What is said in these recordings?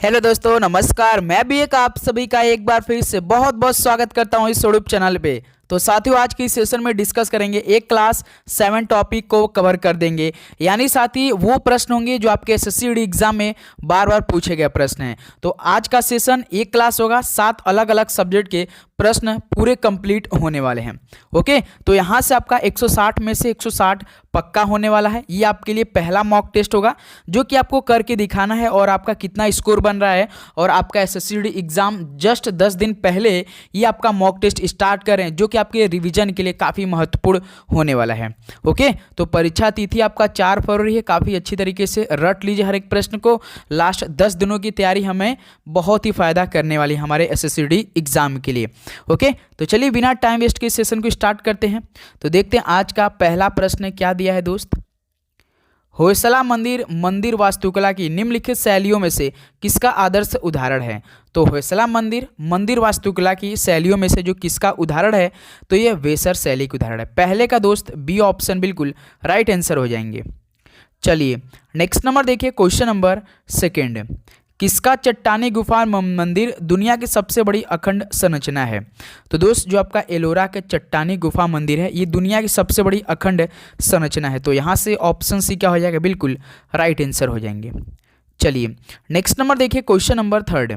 Hello दोस्तों, नमस्कार। मैं भी एक आप सभी का एक बार फिर से बहुत बहुत स्वागत करता हूं इस यूट्यूब चैनल पे। तो साथियों, आज की सेशन में डिस्कस करेंगे एक क्लास 7 टॉपिक को कवर कर देंगे। यानी साथी वो प्रश्न होंगे जो आपके एसएससी एग्जाम में बार बार पूछे गए प्रश्न हैं। तो आज का सेशन एक क्लास होगा, 7 अलग अलग सब्जेक्ट के प्रश्न पूरे कंप्लीट होने वाले हैं। ओके, तो यहाँ से आपका 160 में से 160 पक्का होने वाला है। ये आपके लिए पहला मॉक टेस्ट होगा जो कि आपको करके दिखाना है और आपका कितना स्कोर बन रहा है। और आपका एसएससी एग्जाम जस्ट 10 दिन पहले ये आपका मॉक टेस्ट स्टार्ट करें जो कि आपके रिवीजन के लिए काफ़ी महत्वपूर्ण होने वाला है। ओके, तो परीक्षा तिथि आपका 4 फरवरी है। काफ़ी अच्छी तरीके से रट लीजिए हर एक प्रश्न को। लास्ट 10 दिनों की तैयारी हमें बहुत ही फायदा करने वाली है हमारे एसएससी एग्जाम के लिए। ओके, तो चलिए बिना टाइम वेस्ट के सेशन को स्टार्ट करते हैं। तो देखते हैं आज का पहला प्रश्न क्या दिया है दोस्त। होयसला मंदिर मंदिर वास्तुकला की निम्नलिखित शैलियों में से किसका आदर्श उदाहरण है। तो होयसला मंदिर मंदिर वास्तुकला की शैलियों में से जो किसका उदाहरण है, तो ये वेसर शैली का उदाहरण है। पहले का दोस्त बी ऑप्शन बिल्कुल राइट आंसर हो जाएंगे। चलिए नेक्स्ट नंबर देखिए, क्वेश्चन नंबर सेकेंड। किसका चट्टानी गुफा मंदिर दुनिया की सबसे बड़ी अखंड संरचना है। तो दोस्त जो आपका एलोरा के चट्टानी गुफा मंदिर है ये दुनिया की सबसे बड़ी अखंड संरचना है। तो यहाँ से ऑप्शन सी क्या हो जाएगा, बिल्कुल राइट आंसर हो जाएंगे। चलिए नेक्स्ट नंबर देखिए, क्वेश्चन नंबर थर्ड।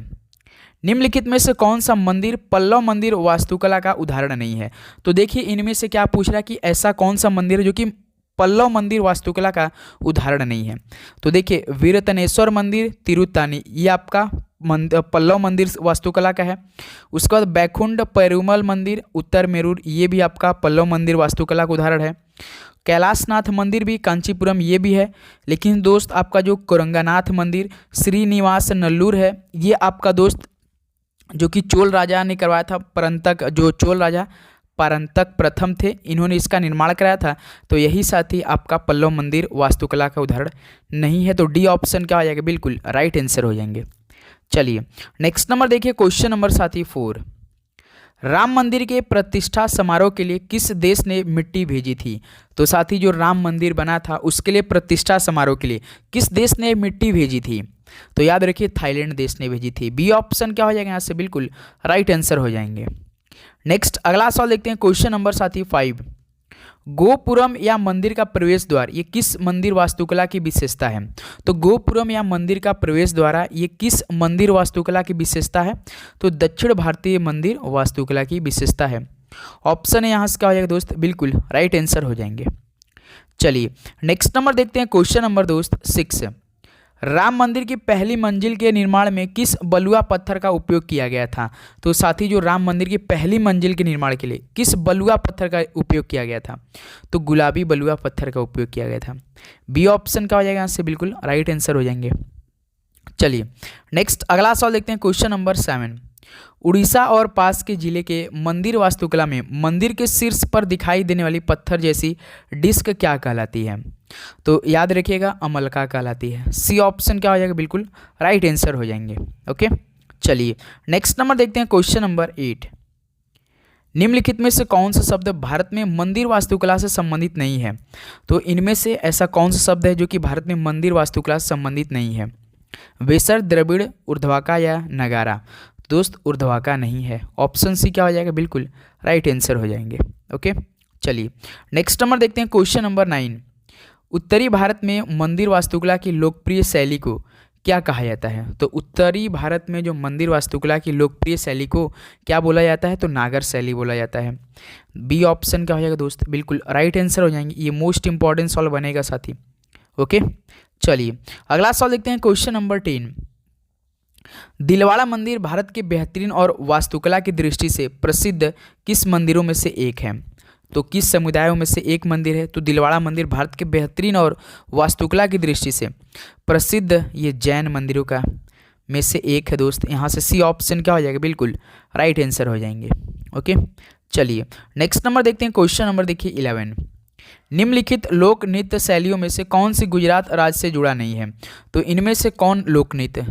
निम्नलिखित में से कौन सा मंदिर पल्लव मंदिर वास्तुकला का उदाहरण नहीं है। तो देखिए इनमें से क्या पूछ रहा है कि ऐसा कौन सा मंदिर है जो कि पल्लव मंदिर वास्तुकला का उदाहरण नहीं है। तो देखिए वीरतनेश्वर मंदिर तिरुत्तानी ये आपका पल्लव मंदिर वास्तुकला का है। उसके बाद बैकुंठ पेरुमल मंदिर उत्तर मेरूर ये भी आपका पल्लव मंदिर वास्तुकला का उदाहरण है। कैलाशनाथ मंदिर भी कांचीपुरम ये भी है। लेकिन दोस्त आपका जो कोरंगानाथ मंदिर श्रीनिवास नल्लूर है ये आपका दोस्त जो कि चोल राजा ने करवाया था। परंतक जो चोल राजा परंतक प्रथम थे इन्होंने इसका निर्माण कराया था। तो यही साथ ही आपका पल्लव मंदिर वास्तुकला का उदाहरण नहीं है। तो डी ऑप्शन क्या हो जाएगा, बिल्कुल राइट आंसर हो जाएंगे। चलिए नेक्स्ट नंबर देखिए, क्वेश्चन नंबर साथी 4। राम मंदिर के प्रतिष्ठा समारोह के लिए किस देश ने मिट्टी भेजी थी। तो साथी जो राम मंदिर बना था उसके लिए प्रतिष्ठा समारोह के लिए किस देश ने मिट्टी भेजी थी। तो याद रखिए थाईलैंड देश ने भेजी थी। बी ऑप्शन क्या हो जाएगा यहाँ से, बिल्कुल राइट आंसर हो जाएंगे। नेक्स्ट अगला सवाल देखते हैं, क्वेश्चन नंबर साथी 5। गोपुरम या मंदिर का प्रवेश द्वार ये किस मंदिर वास्तुकला की विशेषता है। तो गोपुरम या मंदिर का प्रवेश द्वार ये किस मंदिर वास्तुकला की विशेषता है। तो दक्षिण भारतीय मंदिर वास्तुकला की विशेषता है। ऑप्शन है यहाँ से क्या हो जाएगा दोस्त, बिल्कुल राइट आंसर हो जाएंगे। चलिए नेक्स्ट नंबर देखते हैं, क्वेश्चन नंबर दोस्त 6। राम मंदिर की पहली मंजिल के निर्माण में किस बलुआ पत्थर का उपयोग किया गया था। तो साथी जो राम मंदिर की पहली मंजिल के निर्माण के लिए किस बलुआ पत्थर का उपयोग किया गया था। तो गुलाबी बलुआ पत्थर का उपयोग किया गया था। बी ऑप्शन का हो जाएगा यहाँ से, बिल्कुल राइट आंसर हो जाएंगे। चलिए नेक्स्ट अगला सवाल देखते हैं, क्वेश्चन नंबर 7। उड़ीसा और पास के जिले के मंदिर वास्तुकला में मंदिर के शीर्ष पर दिखाई देने वाली पत्थर जैसी डिस्क क्या कहलाती है। तो याद रखिएगा अमलका कहलाती है। सी ऑप्शन क्या हो जाएगा, बिल्कुल राइट आंसर हो जाएंगे। ओके, चलिए नेक्स्ट नंबर देखते हैं, क्वेश्चन नंबर 8। निम्नलिखित में से कौन सा शब्द भारत में मंदिर वास्तुकला से संबंधित नहीं है। तो इनमें से ऐसा कौन सा शब्द है जो कि भारत में मंदिर वास्तुकला से संबंधित नहीं है। वेसर, द्रविड़, ऊर्ध्वाका या नगारा। दोस्त ऊर्ध्वाका नहीं है। ऑप्शन सी क्या हो जाएगा, बिल्कुल राइट आंसर हो जाएंगे। ओके, चलिए नेक्स्ट नंबर देखते हैं, क्वेश्चन नंबर 9। उत्तरी भारत में मंदिर वास्तुकला की लोकप्रिय शैली को क्या कहा जाता है। तो उत्तरी भारत में जो मंदिर वास्तुकला की लोकप्रिय शैली को क्या बोला जाता है। तो नागर शैली बोला जाता है। बी ऑप्शन क्या हो जाएगा दोस्त, बिल्कुल राइट आंसर हो जाएंगे। ये मोस्ट इंपॉर्टेंट सवाल बनेगा साथी। ओके, चलिए अगला सवाल देखते हैं, क्वेश्चन नंबर 10। दिलवाड़ा मंदिर भारत के बेहतरीन और वास्तुकला की दृष्टि से प्रसिद्ध किस मंदिरों में से एक है। तो किस समुदायों में से एक मंदिर है। तो दिलवाड़ा मंदिर भारत के बेहतरीन और वास्तुकला की दृष्टि से प्रसिद्ध ये जैन मंदिरों का में से एक है दोस्त। यहाँ से सी ऑप्शन क्या हो जाएगा, बिल्कुल राइट आंसर हो जाएंगे। ओके, चलिए नेक्स्ट नंबर देखते हैं, क्वेश्चन नंबर देखिए 11। निम्नलिखित लोक नृत्य शैलियों में से कौन सी गुजरात राज्य से जुड़ा नहीं है। तो इनमें से कौन लोक नृत्य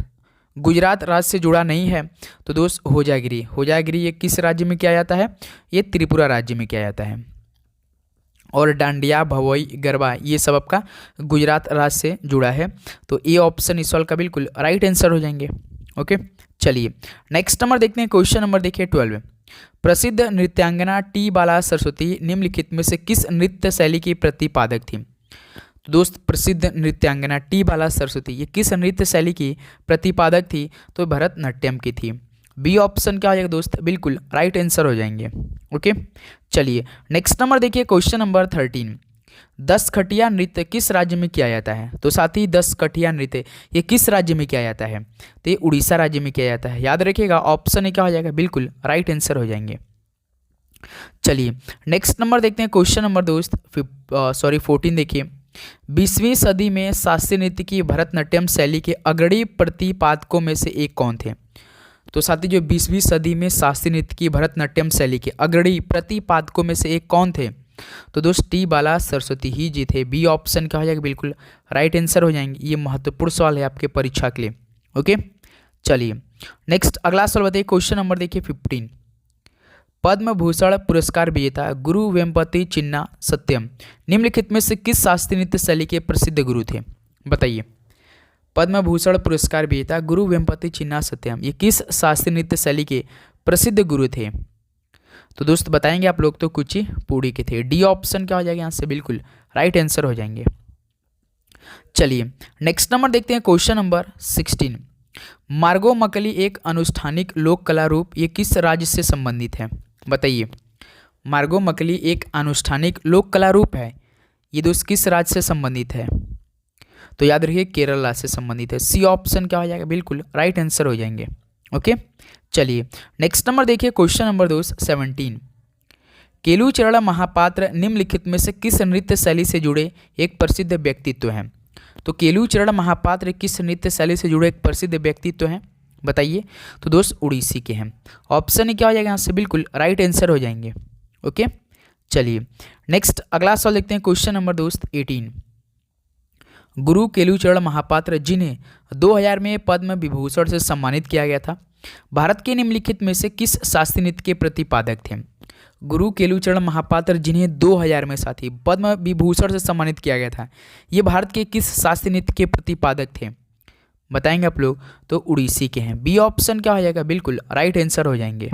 गुजरात राज्य से जुड़ा नहीं है। तो दोस्त होजागिरी ये किस राज्य में किया जाता है। ये त्रिपुरा राज्य में किया जाता है। और डांडिया, भवई, गरबा ये सब आपका गुजरात राज्य से जुड़ा है। तो ए ऑप्शन इस सवाल का बिल्कुल राइट आंसर हो जाएंगे। ओके, चलिए नेक्स्ट नंबर देखते हैं। क्वेश्चन नंबर देखिए 12। प्रसिद्ध नृत्यांगना टी बाला सरस्वती निम्नलिखित में से किस नृत्य शैली की प्रतिपादक थी? तो दोस्त प्रसिद्ध नृत्यांगना टी बाला सरस्वती ये किस नृत्य शैली की प्रतिपादक थी? तो भरतनाट्यम की थी। बी ऑप्शन क्या हो जाएगा दोस्त? बिल्कुल राइट आंसर हो जाएंगे। ओके, चलिए नेक्स्ट नंबर देखिए। Question number 13। दसकठिया नृत्य किस राज्य में किया जाता है? तो साथ ही दसकठिया नृत्य ये किस राज्य में किया जाता है? तो ये उड़ीसा राज्य में किया जाता है। याद रखिएगा ऑप्शन क्या हो जाएगा? बिल्कुल राइट आंसर हो जाएंगे। चलिए नेक्स्ट नंबर देखते हैं। क्वेश्चन नंबर दोस्त 14 देखिए। 20वीं सदी में शास्त्रीय नृत्य की भरतनाट्यम शैली के अग्रणी प्रतिपादकों में से एक कौन थे? तो साथी जो 20वीं सदी में शास्त्रीय नृत्य की भरतनाट्यम शैली के अग्रणी प्रतिपादकों में से एक कौन थे? तो दोस्त टी बाला सरस्वती ही जी थे। बी ऑप्शन क्या हो जाएगा? बिल्कुल राइट आंसर हो जाएंगे। ये महत्वपूर्ण सवाल है आपके परीक्षा के लिए। ओके, चलिए नेक्स्ट अगला सवाल बताइए। क्वेश्चन नंबर देखिए 15। पद्म भूषण पुरस्कार विजेता गुरु वेम्पति चिन्ना सत्यम निम्नलिखित में से किस शास्त्रीय नृत्य शैली के प्रसिद्ध गुरु थे? बताइए। पद्म भूषण पुरस्कार विजेता गुरु वेम्पति चिन्ना सत्यम ये किस शास्त्रीय नृत्य शैली के प्रसिद्ध गुरु थे? तो दोस्त बताएंगे आप लोग तो कुचिपुड़ी के थे। डी ऑप्शन क्या हो जाएगा यहाँ से? बिल्कुल राइट आंसर हो जाएंगे। चलिए नेक्स्ट नंबर देखते हैं। Question number 16। मार्गो मकली एक अनुष्ठानिक लोक कला रूप ये किस राज्य से संबंधित है? बताइए। मार्गो मकली एक अनुष्ठानिक लोक कला रूप है, ये दोस्त किस राज्य से संबंधित है? तो याद रखिए केरला से संबंधित है। सी ऑप्शन क्या हो जाएगा? बिल्कुल राइट आंसर हो जाएंगे। ओके, चलिए नेक्स्ट नंबर देखिए। क्वेश्चन नंबर दोस्त 17। केलुचरण महापात्र निम्नलिखित में से किस नृत्य शैली से जुड़े एक प्रसिद्ध व्यक्तित्व हैं? तो केलुचरण महापात्र किस नृत्य शैली से जुड़े एक प्रसिद्ध व्यक्तित्व हैं? बताइए। तो दोस्त उड़ीसी के हैं। ऑप्शन क्या हो जाएगा यहाँ से? बिल्कुल राइट आंसर हो जाएंगे। ओके, चलिए नेक्स्ट अगला सवाल देखते हैं। क्वेश्चन नंबर दोस्त 18। गुरु केलुचरण महापात्र जिन्हें 2000 में पद्म विभूषण से सम्मानित किया गया था, भारत के निम्नलिखित में से किस शास्त्रीय नृत्य के प्रतिपादक थे? गुरु केलुचरण महापात्र जिन्हें 2000 में साथी पद्म विभूषण से सम्मानित किया गया था, ये भारत के किस शास्त्रीय नृत्य के प्रतिपादक थे? बताएंगे आप लोग तो उड़ीसी के हैं। बी ऑप्शन क्या हो जाएगा? बिल्कुल राइट आंसर हो जाएंगे।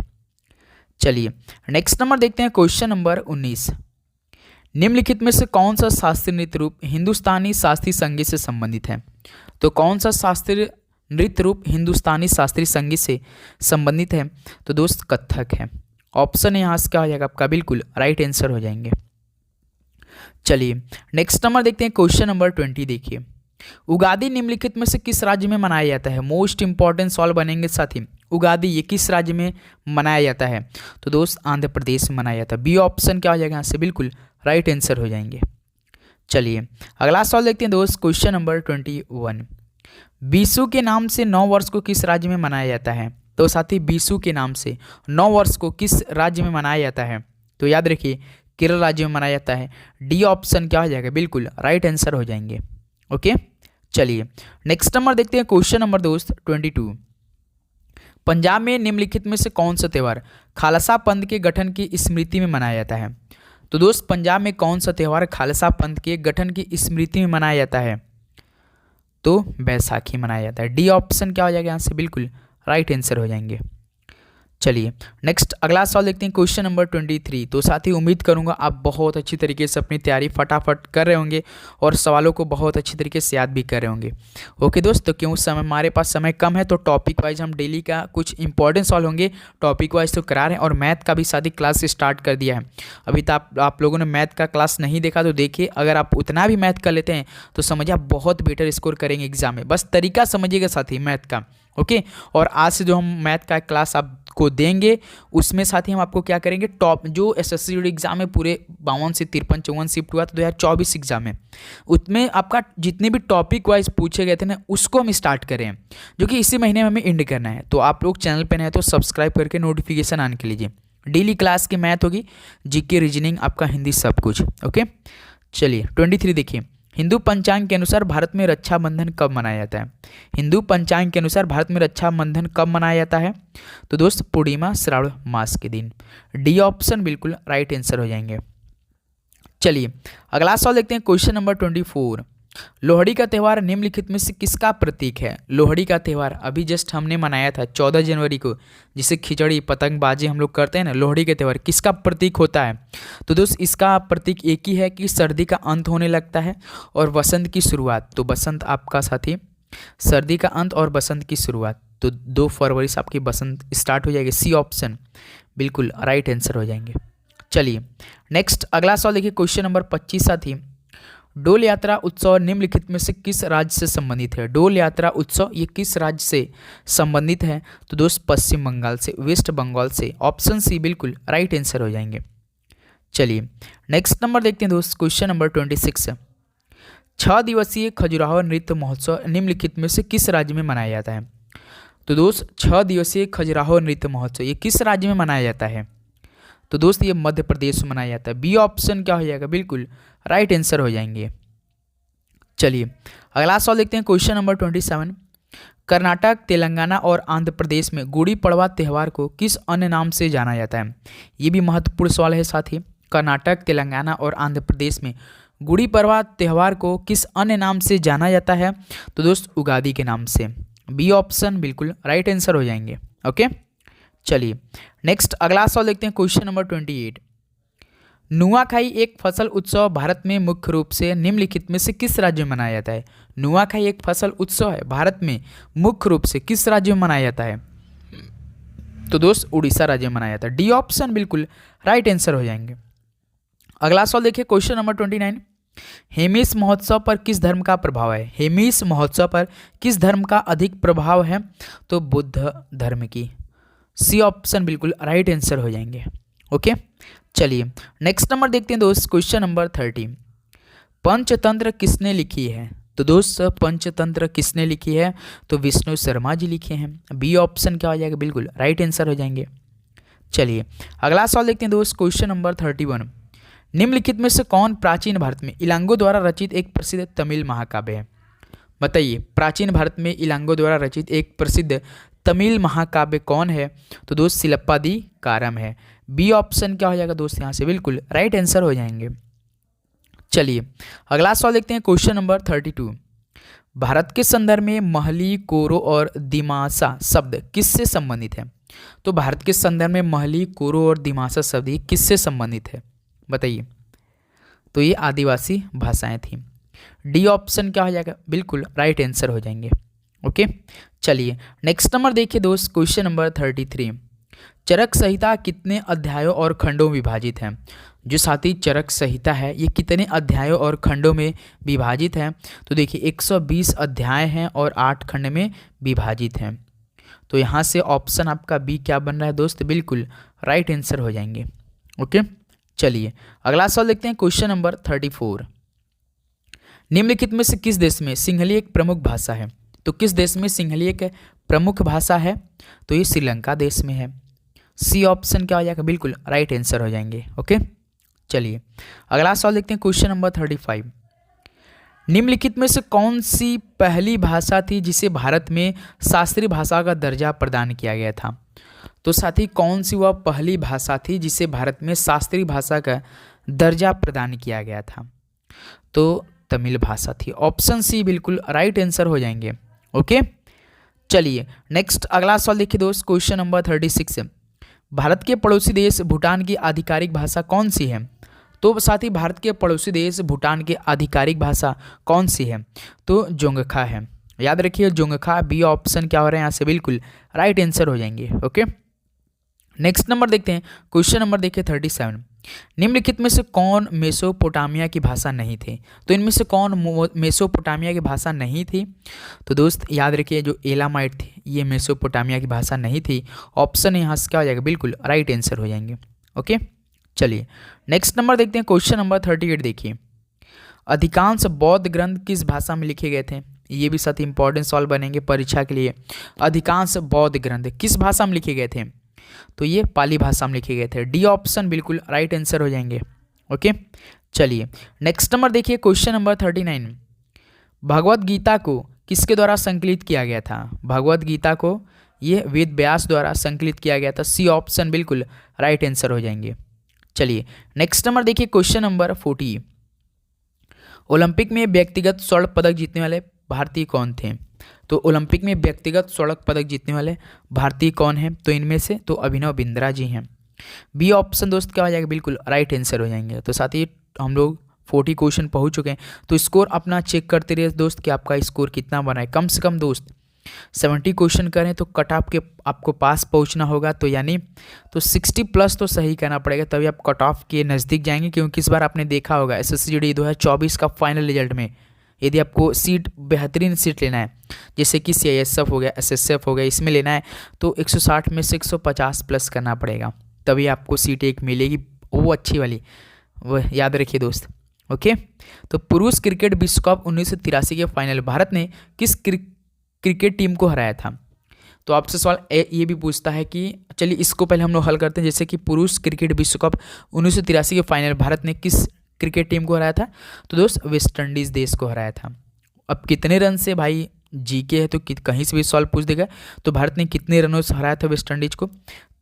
चलिए नेक्स्ट नंबर देखते हैं। Question number 19। निम्नलिखित में से कौन सा शास्त्रीय नृत्य रूप हिंदुस्तानी शास्त्रीय संगीत से संबंधित है? तो कौन सा शास्त्रीय नृत्य रूप हिंदुस्तानी शास्त्रीय संगीत से संबंधित है? तो दोस्त कथक है। ऑप्शन यहाँ से क्या हो जाएगा आपका? बिल्कुल राइट आंसर हो जाएंगे। चलिए नेक्स्ट नंबर देखते हैं। क्वेश्चन नंबर 20 देखिए। उगादि निम्नलिखित में से किस राज्य में मनाया जाता है? मोस्ट इंपॉर्टेंट सवाल बनेंगे साथी। उगादि ये किस राज्य में मनाया जाता है? तो दोस्त आंध्र प्रदेश में मनाया जाता है। बी ऑप्शन क्या हो जाएगा यहाँ से? बिल्कुल राइट आंसर हो जाएंगे। चलिए अगला सवाल देखते हैं दोस्त। Question number 21। बीसू के नाम से 9 वर्ष को किस राज्य में मनाया जाता है? तो साथी बीसू के नाम से 9 वर्ष को किस राज्य में मनाया जाता है? तो याद रखिए केरल राज्य में मनाया जाता है। डी ऑप्शन क्या हो जाएगा? बिल्कुल राइट आंसर हो जाएंगे। ओके, चलिए नेक्स्ट नंबर देखते हैं। क्वेश्चन नंबर दोस्त 22। पंजाब में निम्नलिखित में से कौन सा त्यौहार खालसा पंथ के गठन की स्मृति में मनाया जाता है? तो दोस्त पंजाब में कौन सा त्यौहार खालसा पंथ के गठन की स्मृति में मनाया जाता है? तो बैसाखी मनाया जाता है। डी ऑप्शन क्या हो जाएगा यहाँ से? बिल्कुल राइट आंसर हो जाएंगे। चलिए नेक्स्ट अगला सवाल देखते हैं। Question number 23। तो साथ ही उम्मीद करूंगा आप बहुत अच्छी तरीके से अपनी तैयारी फटाफट कर रहे होंगे और सवालों को बहुत अच्छी तरीके से याद भी कर रहे होंगे। ओके दोस्त, तो क्यों समय हमारे पास समय कम है तो टॉपिक वाइज हम डेली का कुछ इंपॉर्टेंट सवाल होंगे टॉपिक वाइज तो करा रहे हैं और मैथ का भी साथ ही क्लास स्टार्ट कर दिया है। अभी तक आप लोगों ने मैथ का क्लास नहीं देखा तो देखिए, अगर आप उतना भी मैथ कर लेते हैं तो समझिए आप बहुत बेटर स्कोर करेंगे एग्जाम में। बस तरीका समझिएगा साथ ही मैथ का। ओके, और आज से जो हम मैथ का क्लास आपको देंगे उसमें साथ ही हम आपको क्या करेंगे, टॉप जो एसएससी एग्जाम है पूरे 52 से 53 54 शिफ्ट हुआ था 2024 एग्जाम में, उसमें आपका जितने भी टॉपिक वाइज पूछे गए थे ना उसको हम स्टार्ट करें, जो कि इसी महीने में हमें एंड करना है। तो आप लोग चैनल पर नए तो सब्सक्राइब करके नोटिफिकेशन ऑन कर लीजिए। डेली क्लास की मैथ होगी, जीके, रीजनिंग, आपका हिंदी, सब कुछ। ओके, चलिए 23 देखिए। हिंदू पंचांग के अनुसार भारत में रक्षाबंधन कब मनाया जाता है? हिंदू पंचांग के अनुसार भारत में रक्षाबंधन कब मनाया जाता है? तो दोस्त पूर्णिमा श्रावण मास के दिन। डी ऑप्शन बिल्कुल राइट आंसर हो जाएंगे। चलिए अगला सवाल देखते हैं। Question number 24। लोहड़ी का त्यौहार निम्नलिखित में से किसका प्रतीक है? लोहड़ी का त्यौहार अभी जस्ट हमने मनाया था 14 जनवरी को, जिसे खिचड़ी पतंगबाजी हम लोग करते हैं ना। लोहड़ी के त्यौहार किसका प्रतीक होता है? तो दोस्त इसका प्रतीक एक ही है कि सर्दी का अंत होने लगता है और वसंत की शुरुआत। तो बसंत आपका साथी, सर्दी का अंत और बसंत की शुरुआत, तो 2 फरवरी से आपकी बसंत स्टार्ट हो जाएगी। सी ऑप्शन बिल्कुल राइट आंसर हो जाएंगे। चलिए नेक्स्ट अगला सवाल देखिए, क्वेश्चन नंबर 25 साथी, डोल यात्रा उत्सव निम्नलिखित में से किस राज्य से संबंधित है? डोल यात्रा उत्सव ये किस राज्य से संबंधित है? तो दोस्त पश्चिम बंगाल से, वेस्ट बंगाल से। ऑप्शन सी बिल्कुल राइट आंसर हो जाएंगे। चलिए नेक्स्ट नंबर देखते हैं दोस्त, क्वेश्चन नंबर 26, 6 दिवसीय खजुराहो नृत्य महोत्सव निम्नलिखित में से किस राज्य में मनाया जाता है? तो दोस्त 6 दिवसीय खजुराहो नृत्य महोत्सव ये किस राज्य में मनाया जाता है? तो दोस्त ये मध्य प्रदेश में मनाया जाता है। बी ऑप्शन क्या हो जाएगा? बिल्कुल राइट आंसर हो जाएंगे। चलिए अगला सवाल देखते हैं, क्वेश्चन नंबर 27, कर्नाटक, तेलंगाना और आंध्र प्रदेश में गुड़ी पड़वा त्यौहार को किस अन्य नाम से जाना जाता है? ये भी महत्वपूर्ण सवाल है साथी। कर्नाटक, तेलंगाना और आंध्र प्रदेश में गुड़ी पड़वा त्यौहार को किस अन्य नाम से जाना जाता है? तो दोस्त उगादी के नाम से। बी ऑप्शन बिल्कुल राइट आंसर हो जाएंगे। ओके चलिए नेक्स्ट अगला सवाल देखते हैं, क्वेश्चन नंबर 28, नुआखाई एक फसल उत्सव भारत में मुख्य रूप से निम्नलिखित में से किस राज्य में मनाया जाता है? नुआखाई एक फसल उत्सव है, भारत में मुख्य रूप से किस राज्य में मनाया जाता है? तो दोस्त उड़ीसा राज्य में मनाया जाता है। डी ऑप्शन बिल्कुल राइट आंसर हो जाएंगे। अगला सवाल देखिए, क्वेश्चन नंबर 29, हेमिस महोत्सव पर किस धर्म का प्रभाव है? हेमिस महोत्सव पर किस धर्म का अधिक प्रभाव है? तो बुद्ध धर्म की। सी ऑप्शन बिल्कुल राइट आंसर हो जाएंगे। ओके चलिए नेक्स्ट नंबर देखते हैं दोस्त, क्वेश्चन नंबर 30, पंचतंत्र किसने लिखी है? तो दोस्त पंचतंत्र किसने लिखी है? तो विष्णु शर्मा जी लिखे हैं। बी ऑप्शन क्या हो जाएगा? बिल्कुल राइट आंसर हो जाएंगे। चलिए अगला सवाल देखते हैं दोस्त, क्वेश्चन नंबर 31, निम्नलिखित में से कौन प्राचीन भारत में इलांगो द्वारा रचित एक प्रसिद्ध तमिल महाकाव्य है? बताइए प्राचीन भारत में इलांगो द्वारा रचित एक प्रसिद्ध तमिल महाकाव्य कौन है? तो दोस्त सिलप्पादिकारम है। बी ऑप्शन क्या हो जाएगा दोस्त? यहाँ से बिल्कुल राइट आंसर हो जाएंगे। चलिए अगला सवाल देखते हैं, क्वेश्चन नंबर 32, भारत के संदर्भ में महली, कोरो और दिमासा शब्द किससे संबंधित है? तो भारत के संदर्भ में महली, कोरो और दिमासा शब्द ये किससे संबंधित है? बताइए। तो ये आदिवासी भाषाएं थी। डी ऑप्शन क्या हो जाएगा? बिल्कुल राइट आंसर हो जाएंगे। ओके चलिए नेक्स्ट नंबर देखिए दोस्त, क्वेश्चन नंबर 33, चरक संहिता कितने अध्यायों और खंडों में विभाजित है? जो साथी चरक संहिता है ये कितने अध्यायों और खंडों में विभाजित है? तो देखिए 120 अध्याय हैं और 8 खंड में विभाजित हैं। तो यहाँ से ऑप्शन आपका बी क्या बन रहा है दोस्त? बिल्कुल राइट आंसर हो जाएंगे। ओके चलिए अगला सवाल देखते हैं, क्वेश्चन नंबर 34, निम्नलिखित में से किस देश में सिंहली एक प्रमुख भाषा है? तो किस देश में सिंहली एक प्रमुख भाषा है? तो ये श्रीलंका देश में है। सी ऑप्शन क्या हो जाएगा? बिल्कुल राइट आंसर हो जाएंगे। ओके चलिए अगला सवाल देखते हैं, क्वेश्चन नंबर 35, निम्नलिखित में से कौन सी पहली भाषा थी जिसे भारत में शास्त्रीय भाषा का दर्जा प्रदान किया गया था? तो साथी कौन सी वह पहली भाषा थी जिसे भारत में शास्त्रीय भाषा का दर्जा प्रदान किया गया था? तो तमिल भाषा थी। ऑप्शन सी बिल्कुल राइट आंसर हो जाएंगे। ओके चलिए नेक्स्ट अगला सवाल देखिए दोस्त, क्वेश्चन नंबर 36, भारत के पड़ोसी देश भूटान की आधिकारिक भाषा कौन सी है? तो साथी भारत के पड़ोसी देश भूटान की आधिकारिक भाषा कौन सी है? तो जोंगखा है। याद रखिए जोंगखा। बी ऑप्शन क्या हो रहा है यहाँ से? बिल्कुल राइट आंसर हो जाएंगे। ओके नेक्स्ट नंबर देखते हैं, क्वेश्चन नंबर देखिए 37, निम्नलिखित में से कौन मेसोपोटामिया की भाषा नहीं थी? तो इनमें से कौन मेसोपोटामिया की भाषा नहीं थी? तो दोस्त याद रखिए जो एलामाइट थी ये मेसोपोटामिया की भाषा नहीं थी। ऑप्शन यहाँ से क्या हो जाएगा? बिल्कुल राइट आंसर हो जाएंगे। ओके चलिए नेक्स्ट नंबर देखते हैं, क्वेश्चन नंबर 38 देखिए, अधिकांश बौद्ध ग्रंथ किस भाषा में लिखे गए थे? ये भी साथ इंपॉर्टेंट सवाल बनेंगे परीक्षा के लिए। अधिकांश बौद्ध ग्रंथ किस भाषा में लिखे गए थे? तो ये पाली भाषा में लिखे गए थे। डी ऑप्शन बिल्कुल राइट आंसर हो जाएंगे। ओके चलिए नेक्स्ट नंबर देखिए, क्वेश्चन नंबर 39, भगवत गीता को किसके द्वारा संकलित किया गया था? भगवत गीता को ये वेद व्यास द्वारा संकलित किया गया था। सी ऑप्शन बिल्कुल राइट आंसर हो जाएंगे। चलिए नेक्स्ट नंबर देखिए, क्वेश्चन नंबर 40, ओलंपिक में व्यक्तिगत स्वर्ण पदक जीतने वाले भारतीय कौन थे? तो ओलंपिक में व्यक्तिगत स्वर्ण पदक जीतने वाले भारतीय कौन हैं? तो इनमें से तो अभिनव बिंद्रा जी हैं। बी ऑप्शन दोस्त क्या हो जाएगा? बिल्कुल राइट आंसर हो जाएंगे। तो साथ ही हम लोग 40 क्वेश्चन पहुंच चुके हैं। तो स्कोर अपना चेक करते रहिए दोस्त कि आपका स्कोर कितना बना है। कम से कम दोस्त 70 क्वेश्चन करें तो कट ऑफ के आपको पास पहुंचना होगा। तो यानी तो 60 प्लस तो सही करना पड़ेगा, तभी आप कट ऑफ के नज़दीक जाएंगे। क्योंकि इस बार आपने देखा होगा एसएससी जीडी 2024 का फाइनल रिजल्ट में यदि आपको सीट बेहतरीन सीट लेना है, जैसे कि सीआईएसएफ हो गया, एसएसएफ हो गया, इसमें लेना है तो 160 में से 150 प्लस करना पड़ेगा, तभी आपको सीट एक मिलेगी, वो अच्छी वाली, वो याद रखिए दोस्त। ओके, तो पुरुष क्रिकेट विश्व कप 1983 के फाइनल भारत ने किस क्रिकेट टीम को हराया था? तो आपसे सवाल ये भी पूछता है कि चलिए इसको पहले हम लोग हल करते हैं। जैसे कि पुरुष क्रिकेट विश्व कप 1983 के फाइनल भारत ने किस क्रिकेट टीम को हराया था? तो दोस्त वेस्ट इंडीज़ देश को हराया था। अब कितने रन से, भाई जीके है तो कहीं से भी सवाल पूछ देगा। तो भारत ने कितने रनों से हराया था वेस्ट इंडीज को?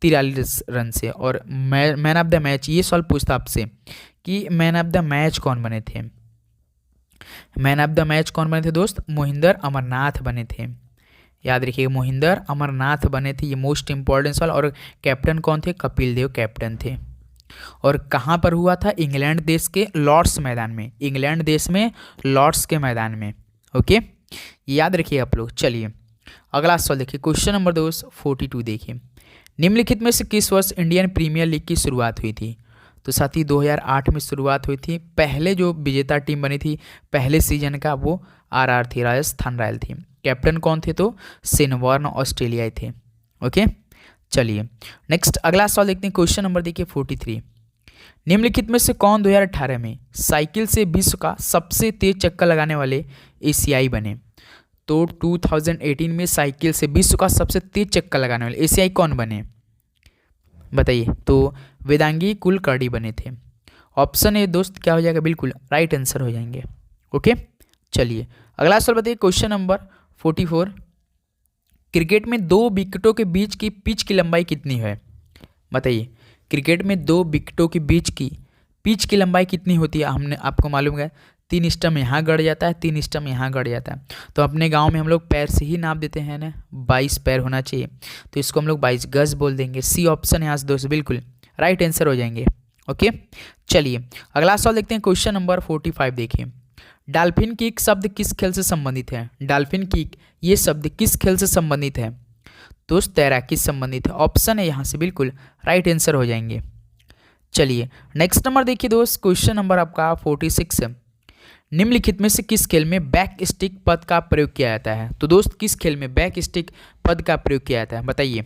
43 रन से। और मैन ऑफ द मैच, ये सवाल पूछता आपसे कि मैन ऑफ द मैच कौन बने थे? मैन ऑफ द मैच कौन बने थे दोस्त? मोहिंदर अमरनाथ बने थे। याद रखिएगा, मोहिंदर अमरनाथ बने थे, ये मोस्ट इंपॉर्टेंट सवाल। और कैप्टन कौन थे? कपिल देव कैप्टन थे। और कहाँ पर हुआ था? इंग्लैंड देश के लॉर्ड्स मैदान में, इंग्लैंड देश में लॉर्ड्स के मैदान में। ओके, याद रखिए आप लोग। चलिए अगला सवाल देखिए, क्वेश्चन नंबर दोस्त 42 देखिए, निम्नलिखित में से किस वर्ष इंडियन प्रीमियर लीग की शुरुआत हुई थी? तो साथ ही 2008 में शुरुआत हुई थी। पहले जो विजेता टीम बनी थी पहले सीजन का वो आरआर थी, राजस्थान रॉयल थी। कैप्टन कौन थे? तो शेन वॉर्न ऑस्ट्रेलियाई थे। ओके, चलिए नेक्स्ट अगला सवाल देखते हैं। क्वेश्चन नंबर देखिए 43, निम्नलिखित में से कौन 2018 में साइकिल से विश्व का सबसे तेज चक्कर लगाने वाले एशियाई बने? तो 2018 में साइकिल से विश्व का सबसे तेज चक्कर लगाने वाले एशियाई कौन बने बताइए? तो वेदांगी कुलकर्णी बने थे। ऑप्शन ए दोस्त क्या हो जाएगा? बिल्कुल राइट आंसर हो जाएंगे। ओके, चलिए अगला सवाल बताइए, क्वेश्चन नंबर 44, क्रिकेट में 2 विकेटों के बीच की पिच की लंबाई कितनी है? बताइए, क्रिकेट में 2 विकेटों के बीच की पिच की लंबाई कितनी होती है? हमने आपको मालूम है 3 स्टंप यहाँ गड़ जाता है, 3 स्टंप यहाँ गड़ जाता है। तो अपने गांव में हम लोग पैर से ही नाप देते हैं ना, 22 पैर होना चाहिए, तो इसको हम लोग 22 गज बोल देंगे। सी ऑप्शन यहाँ से दोस्त बिल्कुल राइट आंसर हो जाएंगे। ओके, चलिए अगला सवाल देखते हैं। क्वेश्चन नंबर 45 देखिए, डॉल्फिन किक शब्द किस खेल से संबंधित है? डॉल्फिन किक ये शब्द किस खेल से संबंधित है? दोस्त तैराकी से संबंधित है। ऑप्शन है यहाँ से बिल्कुल राइट आंसर हो जाएंगे। चलिए नेक्स्ट नंबर देखिए दोस्त, क्वेश्चन नंबर आपका 46 है, निम्नलिखित में से किस खेल में बैक स्टिक पद का प्रयोग किया जाता है? तो दोस्त किस खेल में बैक स्टिक पद का प्रयोग किया जाता है बताइए?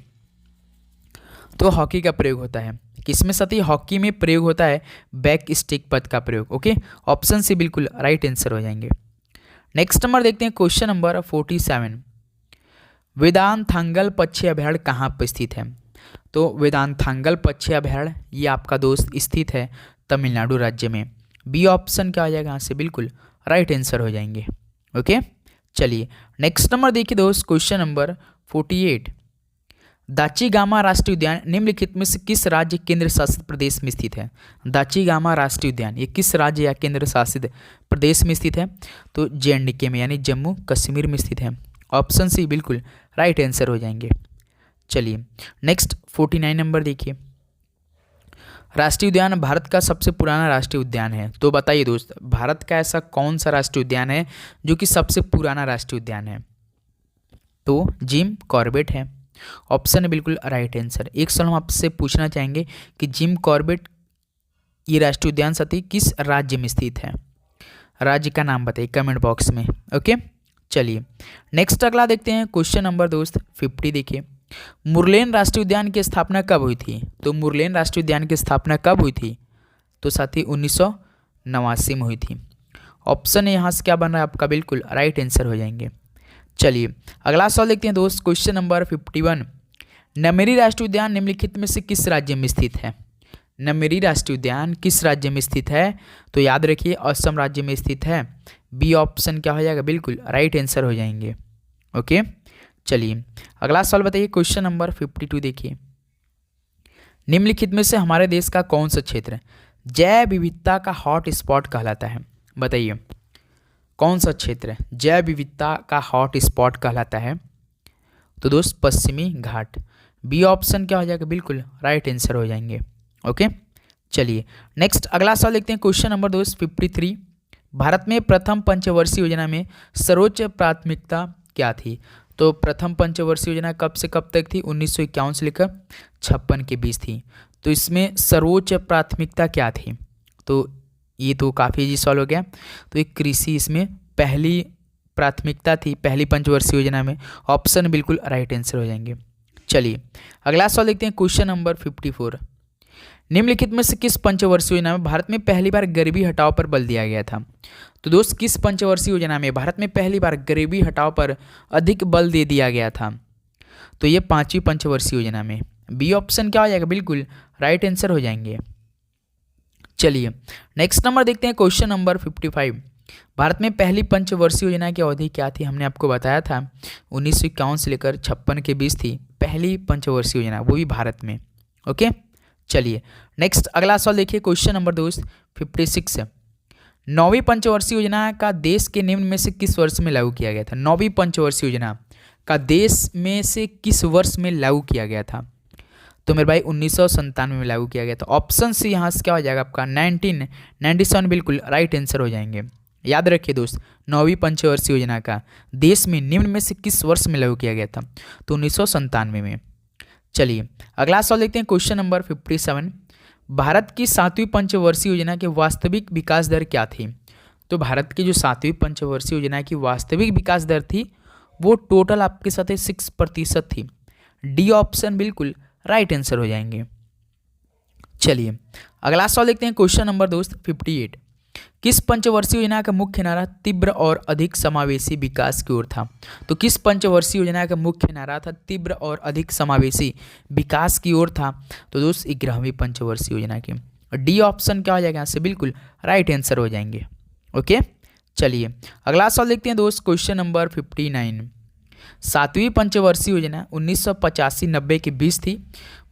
तो हॉकी का प्रयोग होता है। किसमें साथी? हॉकी में प्रयोग होता है बैक स्टिक पद का प्रयोग। ओके, ऑप्शन से बिल्कुल राइट आंसर हो जाएंगे। नेक्स्ट नंबर देखते हैं, क्वेश्चन नंबर 47, वेदांथांगल पक्षी अभयारण्य कहाँ पर स्थित है? तो वेदांथांगल पक्षी अभयारण्य ये आपका दोस्त स्थित है तमिलनाडु राज्य में। बी ऑप्शन क्या हो जाएगा यहाँ से? बिल्कुल राइट आंसर हो जाएंगे। ओके, चलिए नेक्स्ट नंबर देखिए दोस्त, क्वेश्चन नंबर 48, दाचीगामा राष्ट्रीय उद्यान निम्नलिखित में से किस राज्य केंद्र शासित प्रदेश में स्थित है? दाचीगामा राष्ट्रीय उद्यान ये किस राज्य या केंद्र शासित प्रदेश में स्थित है? तो जेएंडके में यानी जम्मू कश्मीर में स्थित है। ऑप्शन सी बिल्कुल राइट आंसर हो जाएंगे। चलिए नेक्स्ट 49 नंबर देखिए, राष्ट्रीय उद्यान भारत का सबसे पुराना राष्ट्रीय उद्यान है। तो बताइए दोस्त, भारत का ऐसा कौन सा राष्ट्रीय उद्यान है जो कि सबसे पुराना राष्ट्रीय उद्यान है? तो जिम कॉर्बेट है। ऑप्शन है बिल्कुल राइट आंसर। एक सवाल हम आपसे पूछना चाहेंगे कि जिम कॉर्बेट ये राष्ट्रीय उद्यान साथी किस राज्य में स्थित है? राज्य का नाम बताइए कमेंट बॉक्स में। ओके, चलिए नेक्स्ट अगला देखते हैं। क्वेश्चन नंबर दोस्त 50 देखिए, मुरलेन राष्ट्रीय उद्यान की स्थापना कब हुई थी? तो मुरलेन राष्ट्रीय उद्यान की स्थापना कब हुई थी? तो साथी 1989 में हुई थी। ऑप्शन है यहाँ से क्या बन रहा है आपका? बिल्कुल राइट आंसर हो जाएंगे। चलिए अगला सवाल देखते हैं दोस्त, क्वेश्चन नंबर 51, नमेरी राष्ट्रीय उद्यान निम्नलिखित में से किस राज्य में स्थित है? नमेरी राष्ट्रीय उद्यान किस राज्य में स्थित है? तो याद रखिए असम राज्य में स्थित है। बी ऑप्शन क्या हो जाएगा? बिल्कुल राइट आंसर हो जाएंगे। ओके, चलिए अगला सवाल बताइए, क्वेश्चन नंबर 52 देखिए, निम्नलिखित में से हमारे देश का कौन सा क्षेत्र जैव विविधता का हॉट स्पॉट कहलाता है? बताइए, कौन सा क्षेत्र जैव विविधता का हॉट स्पॉट कहलाता है? तो दोस्त पश्चिमी घाट। बी ऑप्शन क्या हो जाएगा? बिल्कुल राइट आंसर हो जाएंगे। ओके, चलिए नेक्स्ट अगला सवाल देखते हैं। क्वेश्चन नंबर दोस्त 53। भारत में प्रथम पंचवर्षीय योजना में सर्वोच्च प्राथमिकता क्या थी? तो प्रथम पंचवर्षीय योजना कब से कब तक थी? 1951 से लेकर 56 के बीच थी। तो इसमें सर्वोच्च प्राथमिकता क्या थी? तो ये तो काफ़ी इजी सवाल हो गया। तो एक कृषि इसमें पहली प्राथमिकता थी, पहली पंचवर्षीय योजना में। ऑप्शन बिल्कुल राइट आंसर हो जाएंगे। चलिए अगला सवाल देखते हैं। Question number 54। निम्नलिखित में से किस पंचवर्षीय योजना में भारत में पहली बार गरीबी हटाओ पर बल दिया गया था? तो दोस्त किस पंचवर्षीय योजना में भारत में पहली बार गरीबी हटाओ पर अधिक बल दे दिया गया था? तो ये 5वीं पंचवर्षीय योजना में। बी ऑप्शन क्या हो जाएगा? बिल्कुल राइट आंसर हो जाएंगे। चलिए नेक्स्ट नंबर देखते हैं। Question number 55। भारत में पहली पंचवर्षीय योजना की अवधि क्या थी? हमने आपको बताया था 1951 से लेकर 56 के बीच थी पहली पंचवर्षीय योजना, वो भी भारत में। ओके, चलिए नेक्स्ट अगला सवाल देखिए। क्वेश्चन नंबर दोस्त 56। 9वीं पंचवर्षीय योजना का देश के निम्न में से किस वर्ष में लागू किया गया था? 9वीं पंचवर्षीय योजना का देश में से किस वर्ष में लागू किया गया था? तो मेरे भाई 1997 में लागू किया गया था। ऑप्शन सी यहाँ से क्या हो जाएगा आपका? 1997 बिल्कुल राइट आंसर हो जाएंगे। याद रखिए दोस्त, 9वीं पंचवर्षीय योजना का देश में निम्न में से किस वर्ष में लागू किया गया था? तो 1997 में। चलिए अगला सवाल देखते हैं। Question number 57। भारत की 7वीं पंचवर्षीय योजना की वास्तविक विकास दर क्या थी? तो भारत की जो 7वीं पंचवर्षीय योजना की वास्तविक विकास दर थी वो टोटल आपके साथ 6% थी। डी ऑप्शन बिल्कुल राइट आंसर हो जाएंगे। चलिए अगला सवाल देखते हैं। क्वेश्चन नंबर दोस्त 58। किस पंचवर्षीय योजना का मुख्य नारा तीव्र और अधिक समावेशी विकास की ओर था? तो किस पंचवर्षीय योजना का मुख्य नारा था तीव्र और अधिक समावेशी विकास की ओर था? तो दोस्त 11वीं पंचवर्षीय योजना की। डी ऑप्शन क्या हो जाएगा? यहाँ से बिल्कुल राइट आंसर हो जाएंगे। ओके, चलिए अगला सवाल देखते हैं दोस्त। Question number 59। 7वीं पंचवर्षीय योजना 1985-90 के बीच थी।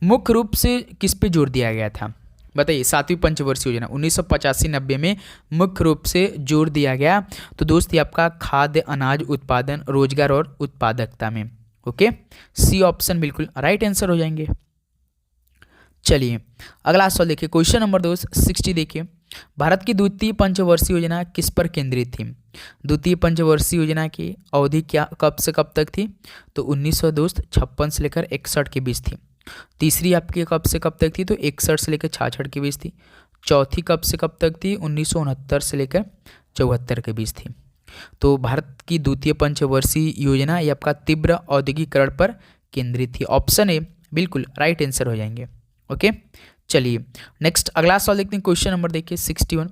मुख्य रूप से किस पे जोर दिया गया था? बताइए, 7वीं पंचवर्षीय योजना 1985-90 में मुख्य रूप से जोर दिया गया। तो दोस्त ये आपका खाद्य अनाज उत्पादन, रोजगार और उत्पादकता में। ओके, सी ऑप्शन बिल्कुल राइट आंसर हो जाएंगे। चलिए अगला सवाल देखिए। क्वेश्चन नंबर दोस्त 60 देखिए। भारत की द्वितीय पंचवर्षीय योजना किस पर केंद्रित थी? द्वितीय पंचवर्षीय योजना की अवधि क्या कब से कब तक थी? तो 1956 से लेकर 61 के बीच थी। तीसरी आपकी कब से कब तक थी? तो 61 से लेकर 66 के बीच थी। चौथी कब से कब तक थी? 1969 से लेकर 74 के बीच थी। तो भारत की द्वितीय पंचवर्षीय योजना ये आपका तीव्र औद्योगिकरण पर केंद्रित थी। ऑप्शन ए बिल्कुल राइट आंसर हो जाएंगे। ओके, चलिए नेक्स्ट अगला सवाल देखते हैं। क्वेश्चन नंबर देखिए 61।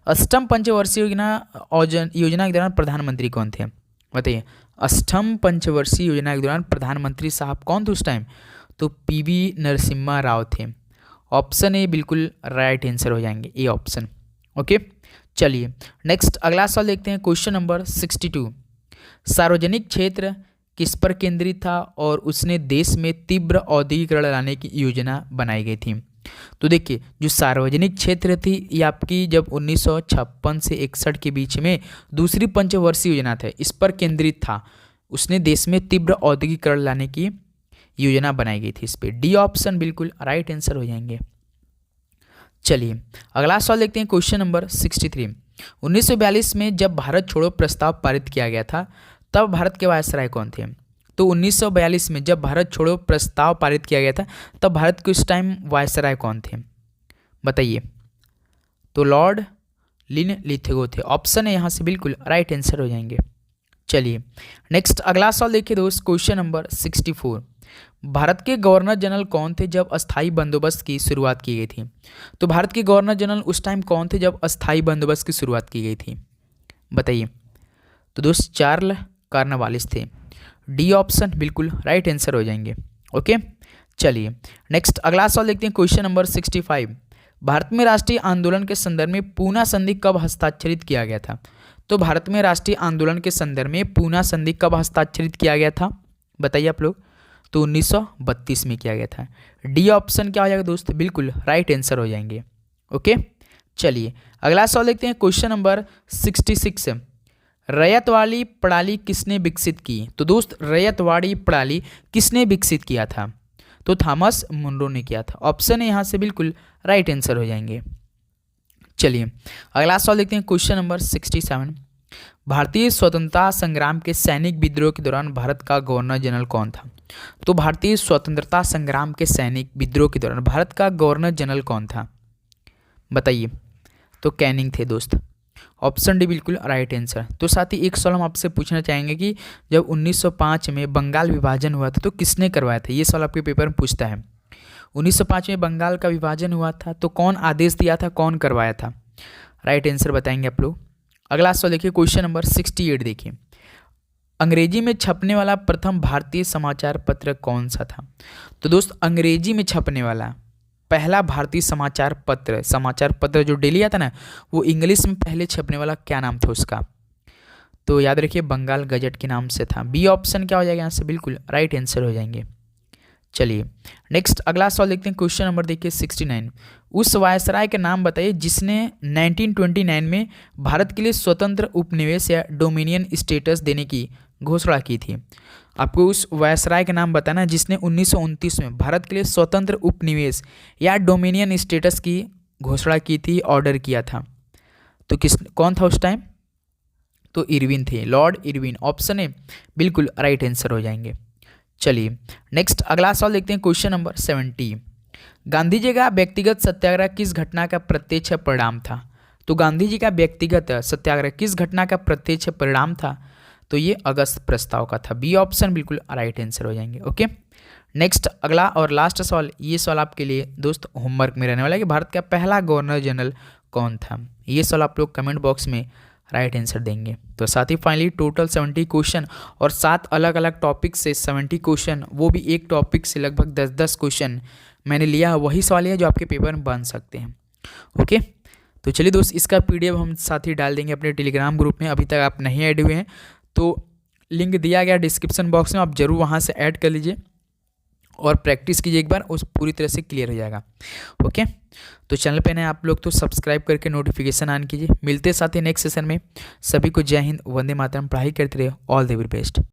अष्टम पंचवर्षीय योजना के दौरान प्रधानमंत्री कौन थे? बताइए, अष्टम पंचवर्षीय योजना के दौरान प्रधानमंत्री साहब कौन थे उस टाइम? तो पीवी नरसिम्हा राव थे। ऑप्शन ए बिल्कुल राइट आंसर हो जाएंगे, ए ऑप्शन। ओके, चलिए नेक्स्ट अगला सवाल देखते हैं। Question number 62। सार्वजनिक क्षेत्र किस पर केंद्रित था और उसने देश में तीव्र औद्योगिकरण लाने की योजना बनाई गई थी? तो देखिए, जो सार्वजनिक क्षेत्र थी ये आपकी जब 1956 से 61 के बीच में दूसरी पंचवर्षीय योजना था, इस पर केंद्रित था। उसने देश में तीव्र औद्योगिकरण लाने की योजना बनाई गई थी इस पर। डी ऑप्शन बिल्कुल राइट आंसर हो जाएंगे। चलिए अगला सवाल देखते हैं। Question number 63। 1942 में जब भारत छोड़ो प्रस्ताव पारित किया गया था तब भारत के वायसराय कौन थे? तो 1942 में जब भारत छोड़ो प्रस्ताव पारित किया गया था तब भारत के उस टाइम वायसराय कौन थे? बताइए। तो लॉर्ड लिनलिथगो थे। ऑप्शन है यहाँ से बिल्कुल राइट आंसर हो जाएंगे। चलिए नेक्स्ट अगला सवाल देखिए दोस्त। Question number 64। भारत के गवर्नर जनरल कौन थे जब अस्थायी बंदोबस्त की शुरुआत की गई थी? तो भारत के गवर्नर जनरल उस टाइम कौन थे जब अस्थायी बंदोबस्त की शुरुआत की गई थी? बताइए। तो दोस्त चार्ल्स कॉर्नवालिस थे। डी ऑप्शन बिल्कुल राइट आंसर हो जाएंगे। ओके, चलिए नेक्स्ट अगला सवाल देखते हैं। Question number 65। भारत में राष्ट्रीय आंदोलन के संदर्भ में पूना संधि कब हस्ताक्षरित किया गया था? तो भारत में राष्ट्रीय आंदोलन के संदर्भ में पूना संधि कब हस्ताक्षरित किया गया था? बताइए आप लोग। तो 1932 में किया गया था। डी ऑप्शन क्या हो जाएगा दोस्त? बिल्कुल राइट आंसर हो जाएंगे। ओके, चलिए अगला सवाल देखते हैं। Question number 66। रैयतवाड़ी प्रणाली किसने विकसित की? तो दोस्त रैयतवाड़ी प्रणाली किसने विकसित किया था? तो थॉमस मुनरो ने किया था। ऑप्शन है यहाँ से बिल्कुल राइट आंसर हो जाएंगे। चलिए अगला सवाल देखते हैं, क्वेश्चन नंबर 67। भारतीय स्वतंत्रता संग्राम के सैनिक विद्रोह के दौरान भारत का गवर्नर जनरल कौन था? तो भारतीय स्वतंत्रता संग्राम के सैनिक विद्रोह के दौरान भारत का गवर्नर जनरल कौन था, बताइए। तो कैनिंग थे दोस्त। ऑप्शन डी बिल्कुल राइट आंसर। तो साथ ही एक सवाल हम आपसे पूछना चाहेंगे कि जब 1905 में बंगाल विभाजन हुआ था तो किसने करवाया था? ये सवाल आपके पेपर में पूछता है। 1905 में बंगाल का विभाजन हुआ था तो कौन आदेश दिया था, कौन करवाया था? राइट आंसर बताएंगे आप लोग। अगला सवाल देखिए, क्वेश्चन नंबर 68 देखिए। अंग्रेजी में छपने वाला प्रथम भारतीय समाचार पत्र कौन सा था? तो दोस्त अंग्रेजी में छपने वाला पहला भारतीय समाचार पत्र जो डेली आता ना, वो इंग्लिश में पहले छपने वाला क्या नाम था उसका? तो याद रखिए बंगाल गजट के नाम से था। बी ऑप्शन क्या हो जाएगा यहाँ से, बिल्कुल राइट आंसर हो जाएंगे। चलिए नेक्स्ट अगला सवाल देखते हैं, क्वेश्चन नंबर देखिए 69। उस वायसराय के नाम बताइए जिसने 1929 में भारत के लिए स्वतंत्र उपनिवेश या डोमिनियन स्टेटस देने की घोषणा की थी। आपको उस वायसराय का नाम बताना जिसने 1929 में भारत के लिए स्वतंत्र उपनिवेश या डोमिनियन स्टेटस की घोषणा की थी, ऑर्डर किया था। तो कौन था उस टाइम? तो इरविन थे, लॉर्ड इरविन। ऑप्शन ए बिल्कुल राइट आंसर हो जाएंगे। चलिए नेक्स्ट अगला सवाल देखते हैं, क्वेश्चन नंबर 70। गांधी जी का व्यक्तिगत सत्याग्रह किस घटना का प्रत्यक्ष परिणाम था? तो गांधी जी का व्यक्तिगत सत्याग्रह किस घटना का प्रत्यक्ष परिणाम था? तो ये अगस्त प्रस्ताव का था। बी ऑप्शन बिल्कुल राइट आंसर हो जाएंगे। ओके नेक्स्ट अगला और लास्ट सवाल, ये सवाल आपके लिए दोस्त होमवर्क में रहने वाला है कि भारत का पहला गवर्नर जनरल कौन था? ये सवाल आप लोग कमेंट बॉक्स में राइट आंसर देंगे। तो साथ ही फाइनली टोटल 70 क्वेश्चन और 7 अलग अलग टॉपिक से 70 क्वेश्चन, वो भी एक टॉपिक से लगभग 10-10 क्वेश्चन मैंने लिया। वही सवाल है जो आपके पेपर में बन सकते हैं। ओके तो चलिए दोस्त, इसका PDF हम साथ ही डाल देंगे अपने टेलीग्राम ग्रुप में। अभी तक आप नहीं ऐड हुए हैं तो लिंक दिया गया डिस्क्रिप्शन बॉक्स में, आप जरूर वहाँ से ऐड कर लीजिए और प्रैक्टिस कीजिए एक बार, उस पूरी तरह से क्लियर हो जाएगा। ओके तो चैनल पे नए आप लोग तो सब्सक्राइब करके नोटिफिकेशन ऑन कीजिए। मिलते साथ ही नेक्स्ट सेशन में। सभी को जय हिंद, वंदे मातरम। पढ़ाई करते रहे। All the very best.